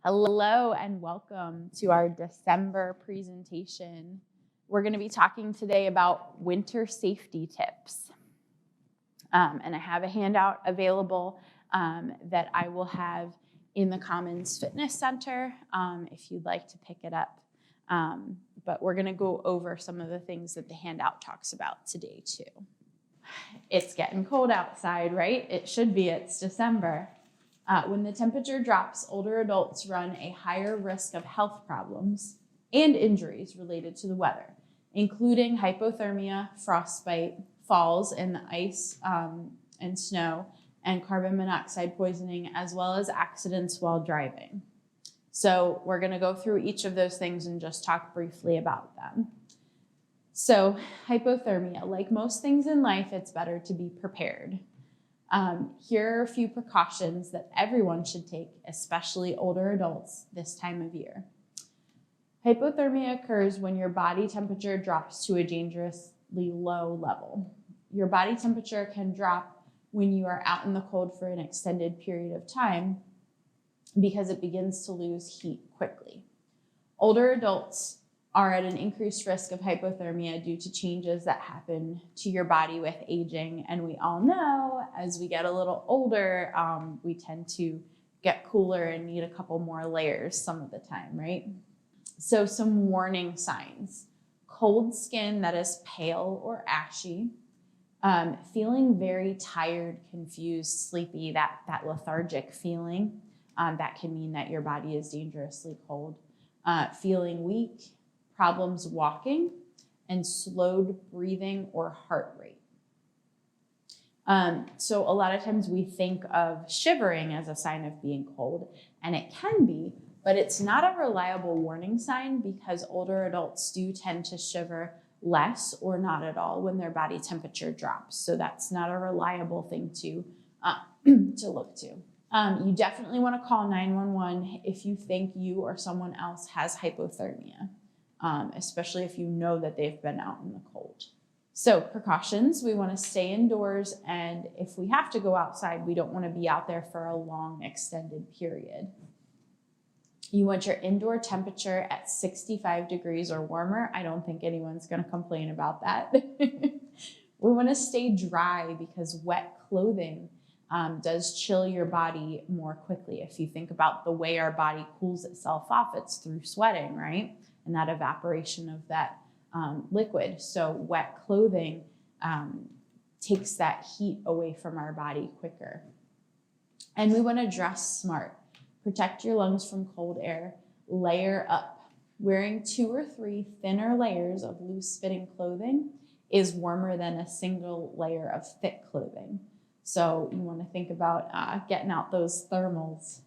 Hello and welcome to our December presentation. We're going to be talking today about winter safety tips. And I have a handout available that I will have in the Commons Fitness Center if you'd like to pick it up. But we're going to go over some of the things that the handout talks about today too. It's getting cold outside, right? It should be. It's December. When the temperature drops, older adults run a higher risk of health problems and injuries related to the weather, including hypothermia, frostbite, falls in the ice and snow, and carbon monoxide poisoning, as well as accidents while driving. So we're going to go through each of those things and just talk briefly about them. So hypothermia, like most things in life, it's better to be prepared. Here are a few precautions that everyone should take, especially older adults this time of year. Hypothermia occurs when your body temperature drops to a dangerously low level. Your body temperature can drop when you are out in the cold for an extended period of time because it begins to lose heat quickly. Older adults are at an increased risk of hypothermia due to changes that happen to your body with aging. And we all know as we get a little older, we tend to get cooler and need a couple more layers some of the time, right? So some warning signs: cold skin that is pale or ashy, feeling very tired, confused, sleepy, that lethargic feeling. That can mean that your body is dangerously cold. Feeling weak, problems walking, and slowed breathing or heart rate. So a lot of times we think of shivering as a sign of being cold, and it can be, but it's not a reliable warning sign because older adults do tend to shiver less or not at all when their body temperature drops. So that's not a reliable thing to look to. You definitely want to call 911 if you think you or someone else has hypothermia. Especially if you know that they've been out in the cold. So precautions: we want to stay indoors, and if we have to go outside, we don't want to be out there for a long extended period. You want your indoor temperature at 65 degrees or warmer. I don't think anyone's going to complain about that. We want to stay dry because wet clothing does chill your body more quickly. If you think about the way our body cools itself off, it's through sweating, right? And that evaporation of that liquid. So wet clothing takes that heat away from our body quicker. And we want to dress smart. Protect your lungs from cold air. Layer up. Wearing 2 or 3 thinner layers of loose-fitting clothing is warmer than a single layer of thick clothing. So you want to think about getting out those thermals.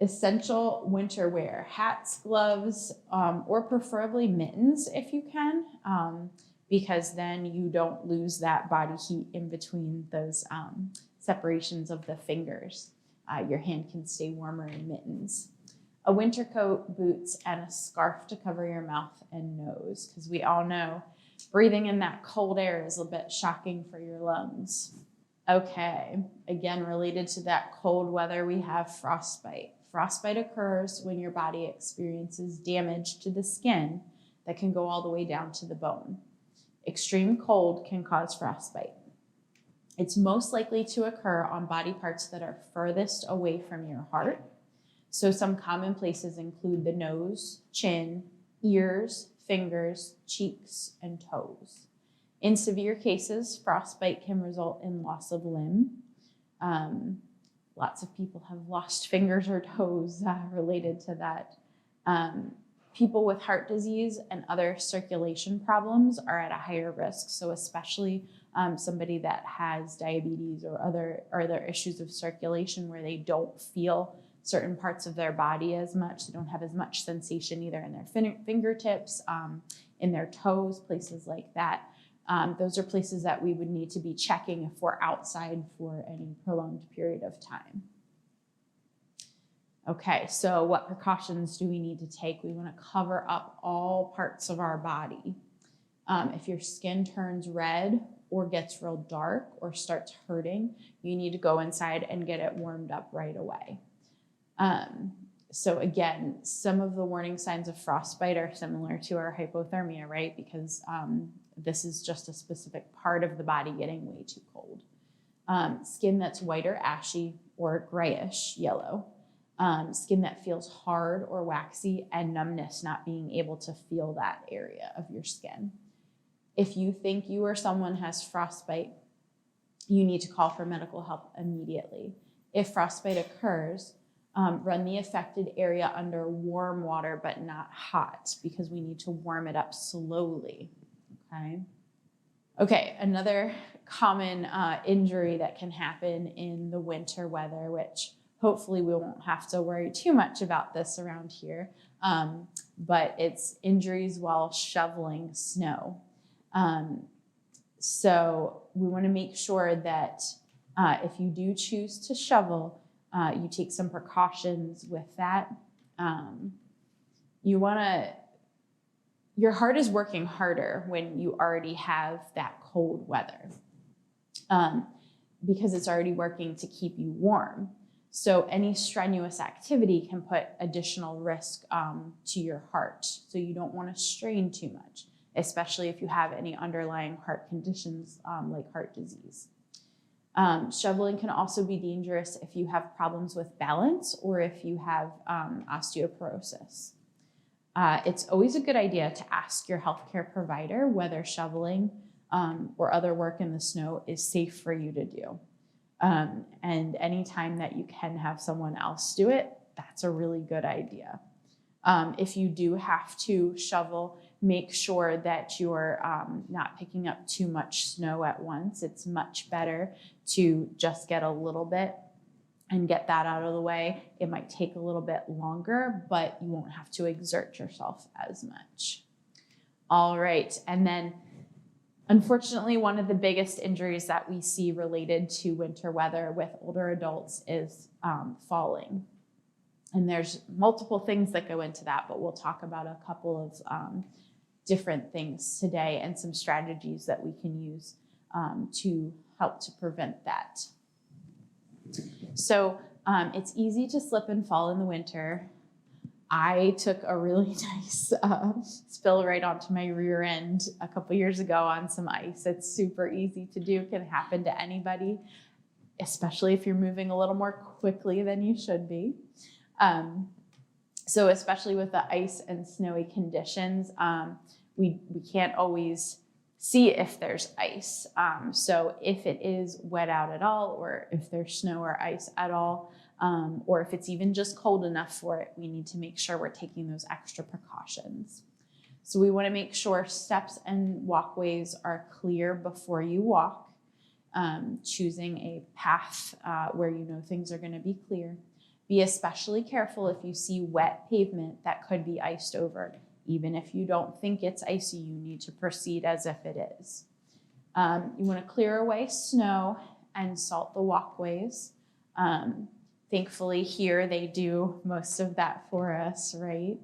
Essential winter wear: hats, gloves, or preferably mittens if you can, because then you don't lose that body heat in between those separations of the fingers. Your hand can stay warmer in mittens. A winter coat, boots, and a scarf to cover your mouth and nose, because we all know breathing in that cold air is a bit shocking for your lungs. Okay, again, related to that cold weather, we have frostbite. Frostbite occurs when your body experiences damage to the skin that can go all the way down to the bone. Extreme cold can cause frostbite. It's most likely to occur on body parts that are furthest away from your heart. So some common places include the nose, chin, ears, fingers, cheeks, and toes. In severe cases, frostbite can result in loss of limb. Lots of people have lost fingers or toes related to that. People with heart disease and other circulation problems are at a higher risk. So especially somebody that has diabetes or other issues of circulation where they don't feel certain parts of their body as much. They don't have as much sensation either in their fingertips, in their toes, places like that. Those are places that we would need to be checking if we're outside for any prolonged period of time. Okay, so what precautions do we need to take? We want to cover up all parts of our body. If your skin turns red or gets real dark or starts hurting, you need to go inside and get it warmed up right away. So again, some of the warning signs of frostbite are similar to our hypothermia, right? Because this is just a specific part of the body getting way too cold. Skin that's white or ashy or grayish yellow. Skin that feels hard or waxy, and numbness, not being able to feel that area of your skin. If you think you or someone has frostbite, you need to call for medical help immediately. If frostbite occurs, run the affected area under warm water, but not hot, because we need to warm it up slowly, okay? Okay, another common injury that can happen in the winter weather, which hopefully we won't have to worry too much about this around here, but it's injuries while shoveling snow. So we want to make sure that if you do choose to shovel, you take some precautions with that. Your heart is working harder when you already have that cold weather, because it's already working to keep you warm. So any strenuous activity can put additional risk to your heart. So you don't want to strain too much, especially if you have any underlying heart conditions like heart disease. Shoveling can also be dangerous if you have problems with balance or if you have osteoporosis. It's always a good idea to ask your healthcare provider whether shoveling or other work in the snow is safe for you to do. And anytime that you can have someone else do it, that's a really good idea. If you do have to shovel, make sure that you're not picking up too much snow at once. It's much better to just get a little bit and get that out of the way. It might take a little bit longer, but you won't have to exert yourself as much. All right, and then unfortunately, one of the biggest injuries that we see related to winter weather with older adults is falling. And there's multiple things that go into that, but we'll talk about a couple of different things today and some strategies that we can use to help to prevent that. So it's easy to slip and fall in the winter. I took a really nice spill right onto my rear end a couple years ago on some ice. It's super easy to do, can happen to anybody, especially if you're moving a little more quickly than you should be. So especially with the ice and snowy conditions, we can't always see if there's ice. So if it is wet out at all, or if there's snow or ice at all, or if it's even just cold enough for it, we need to make sure we're taking those extra precautions. So we want to make sure steps and walkways are clear before you walk, choosing a path where you know things are going to be clear. Be especially careful if you see wet pavement that could be iced over. Even if you don't think it's icy, you need to proceed as if it is. You want to clear away snow and salt the walkways. Thankfully here they do most of that for us, right?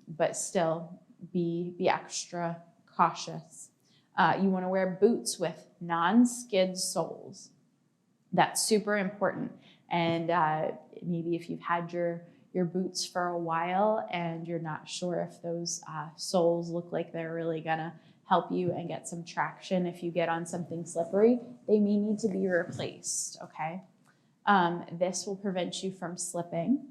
But still be extra cautious. You want to wear boots with non-skid soles. That's super important. And maybe if you've had your boots for a while and you're not sure if those soles look like they're really gonna help you and get some traction if you get on something slippery, they may need to be replaced, okay? This will prevent you from slipping.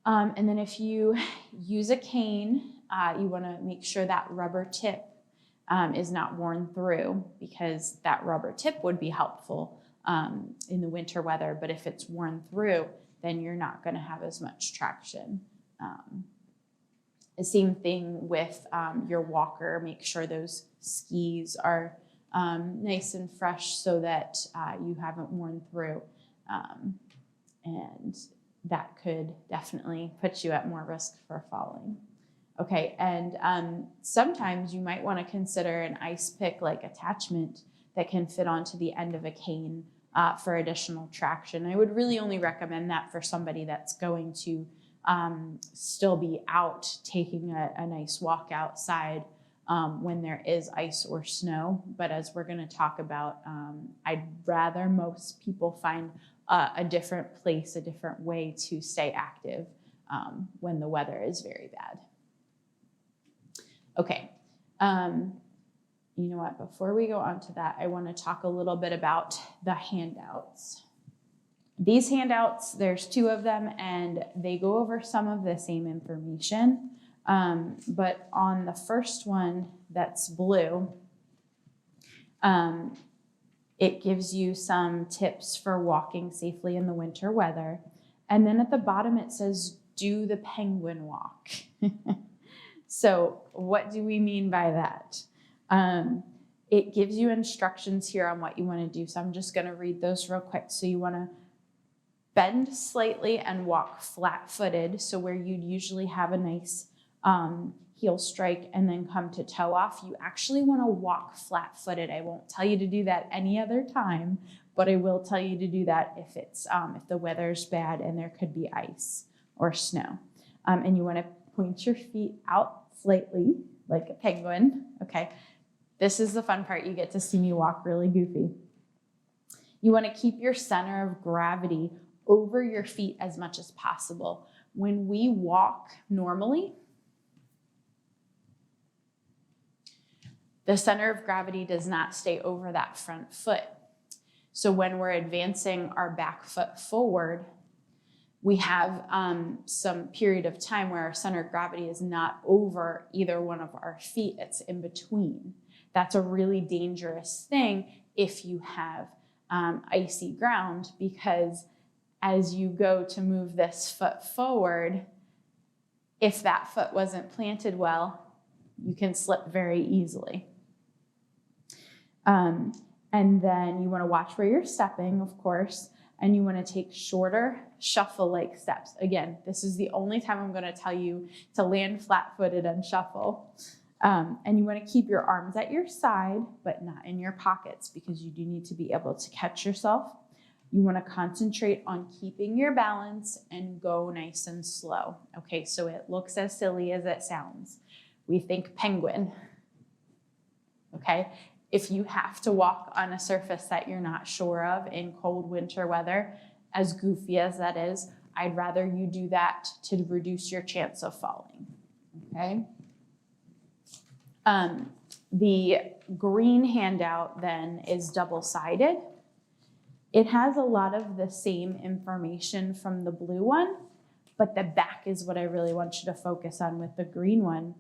And then if you use a cane, you wanna make sure that rubber tip is not worn through, because that rubber tip would be helpful in the winter weather, but if it's worn through, then you're not going to have as much traction. The same thing with your walker. Make sure those skis are nice and fresh so that you haven't worn through, and that could definitely put you at more risk for falling. Okay, and sometimes you might want to consider an ice pick-like attachment that can fit onto the end of a cane for additional traction. I would really only recommend that for somebody that's going to still be out taking a nice walk outside when there is ice or snow. But as we're going to talk about, I'd rather most people find a different place, a different way to stay active when the weather is very bad. Okay, you know what, before we go on to that, I want to talk a little bit about the handouts. These handouts, there's 2 of them, and they go over some of the same information, but on the first one that's blue, it gives you some tips for walking safely in the winter weather. And then at the bottom, it says, do the penguin walk. So what do we mean by that? It gives you instructions here on what you want to do. So I'm just going to read those real quick. So you want to bend slightly and walk flat-footed. So where you'd usually have a nice heel strike and then come to toe off, you actually want to walk flat-footed. I won't tell you to do that any other time, but I will tell you to do that if it's if the weather's bad and there could be ice or snow. And you want to point your feet out slightly like a penguin. Okay, this is the fun part. You get to see me walk really goofy. You want to keep your center of gravity over your feet as much as possible. When we walk normally, the center of gravity does not stay over that front foot. So when we're advancing our back foot forward, we have some period of time where our center of gravity is not over either one of our feet, it's in between. That's a really dangerous thing if you have icy ground, because as you go to move this foot forward, if that foot wasn't planted well, you can slip very easily. And then you want to watch where you're stepping, of course, and you want to take shorter shuffle-like steps. Again, this is the only time I'm going to tell you to land flat-footed and shuffle. And you want to keep your arms at your side, but not in your pockets, because you do need to be able to catch yourself. You want to concentrate on keeping your balance and go nice and slow. Okay, so it looks as silly as it sounds. We think penguin. Okay, if you have to walk on a surface that you're not sure of in cold winter weather, as goofy as that is, I'd rather you do that to reduce your chance of falling. Okay. The green handout then is double-sided. It has a lot of the same information from the blue one, but the back is what I really want you to focus on with the green one,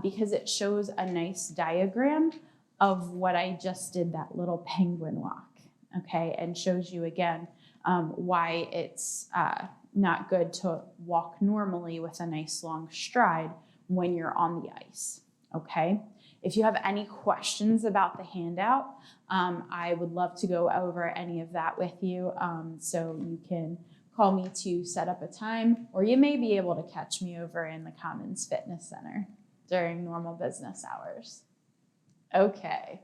because it shows a nice diagram of what I just did, that little penguin walk, okay, and shows you again why it's not good to walk normally with a nice long stride when you're on the ice, okay? If you have any questions about the handout, I would love to go over any of that with you. So you can call me to set up a time, or you may be able to catch me over in the Commons Fitness Center during normal business hours. Okay,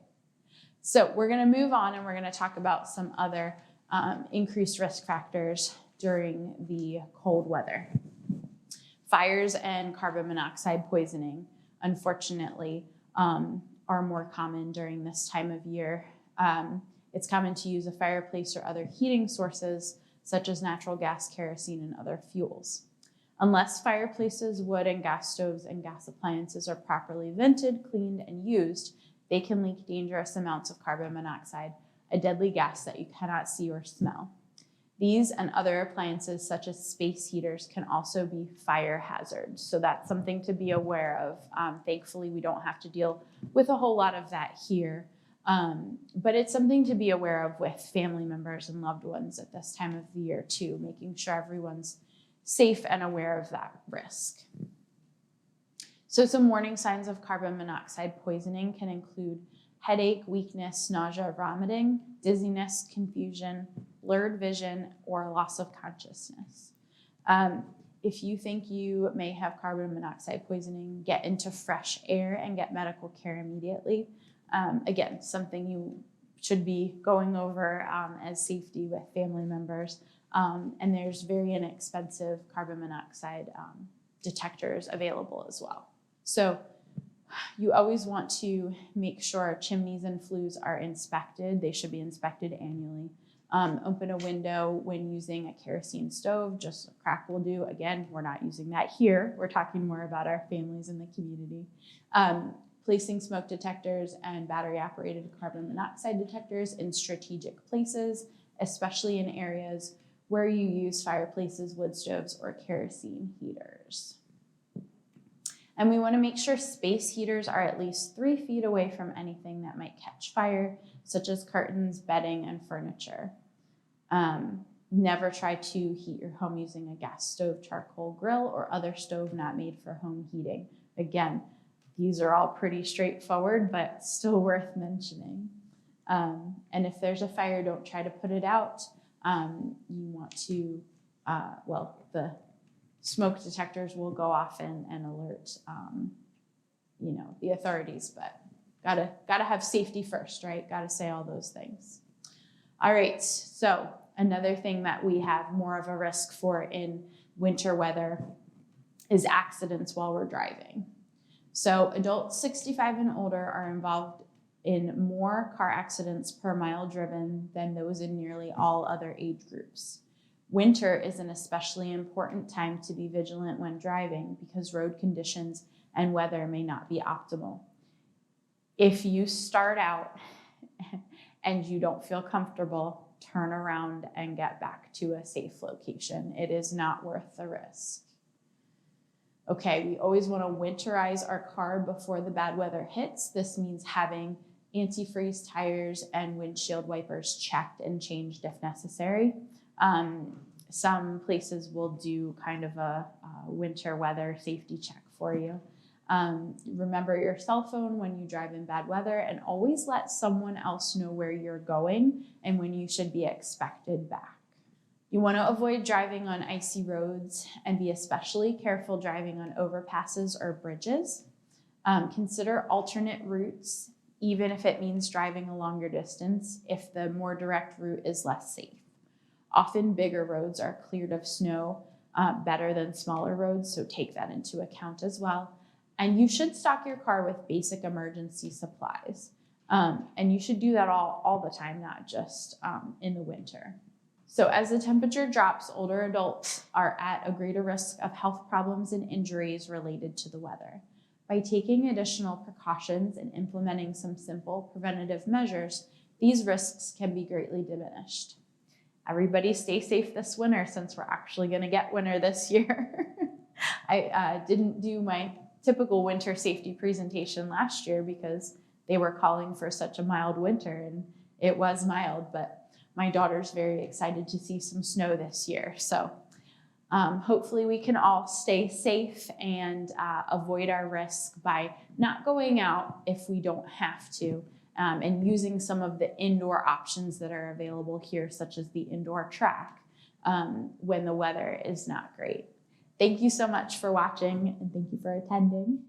so we're gonna move on and we're gonna talk about some other increased risk factors during the cold weather. Fires and carbon monoxide poisoning, unfortunately, are more common during this time of year. It's common to use a fireplace or other heating sources, such as natural gas, kerosene, and other fuels. Unless fireplaces, wood and gas stoves, and gas appliances are properly vented, cleaned, and used, they can leak dangerous amounts of carbon monoxide, a deadly gas that you cannot see or smell. These and other appliances, such as space heaters, can also be fire hazards. So that's something to be aware of. Thankfully, we don't have to deal with a whole lot of that here. But it's something to be aware of with family members and loved ones at this time of the year too, making sure everyone's safe and aware of that risk. So some warning signs of carbon monoxide poisoning can include headache, weakness, nausea, vomiting, dizziness, confusion, blurred vision, or loss of consciousness. If you think you may have carbon monoxide poisoning, get into fresh air and get medical care immediately. Again, something you should be going over as safety with family members. And there's very inexpensive carbon monoxide detectors available as well. So you always want to make sure chimneys and flues are inspected. They should be inspected annually. Open a window when using a kerosene stove, just a crack will do. Again, we're not using that here. We're talking more about our families in the community. Placing smoke detectors and battery-operated carbon monoxide detectors in strategic places, especially in areas where you use fireplaces, wood stoves, or kerosene heaters. And we want to make sure space heaters are at least 3 feet away from anything that might catch fire, such as curtains, bedding, and furniture. Never try to heat your home using a gas stove, charcoal grill, or other stove not made for home heating. Again, these are all pretty straightforward, but still worth mentioning. And if there's a fire, don't try to put it out. You want to, the smoke detectors will go off and alert, the authorities, but gotta have safety first, right? Gotta say all those things. All right, so another thing that we have more of a risk for in winter weather is accidents while we're driving. So adults 65 and older are involved in more car accidents per mile driven than those in nearly all other age groups. Winter is an especially important time to be vigilant when driving because road conditions and weather may not be optimal. If you start out and you don't feel comfortable, turn around and get back to a safe location. It is not worth the risk. Okay, we always want to winterize our car before the bad weather hits. This means having antifreeze tires and windshield wipers checked and changed if necessary. Some places will do kind of a winter weather safety check for you. Remember your cell phone when you drive in bad weather, and always let someone else know where you're going and when you should be expected back. You want to avoid driving on icy roads and be especially careful driving on overpasses or bridges. Consider alternate routes, even if it means driving a longer distance, if the more direct route is less safe. Often bigger roads are cleared of snow better than smaller roads, so take that into account as well. And you should stock your car with basic emergency supplies. And you should do that all the time, not just in the winter. So as the temperature drops, older adults are at a greater risk of health problems and injuries related to the weather. By taking additional precautions and implementing some simple preventative measures, these risks can be greatly diminished. Everybody stay safe this winter since we're actually going to get winter this year. I didn't do my typical winter safety presentation last year because they were calling for such a mild winter, and it was mild, but my daughter's very excited to see some snow this year. So hopefully we can all stay safe and avoid our risk by not going out if we don't have to, and using some of the indoor options that are available here, such as the indoor track, when the weather is not great. Thank you so much for watching, and thank you for attending.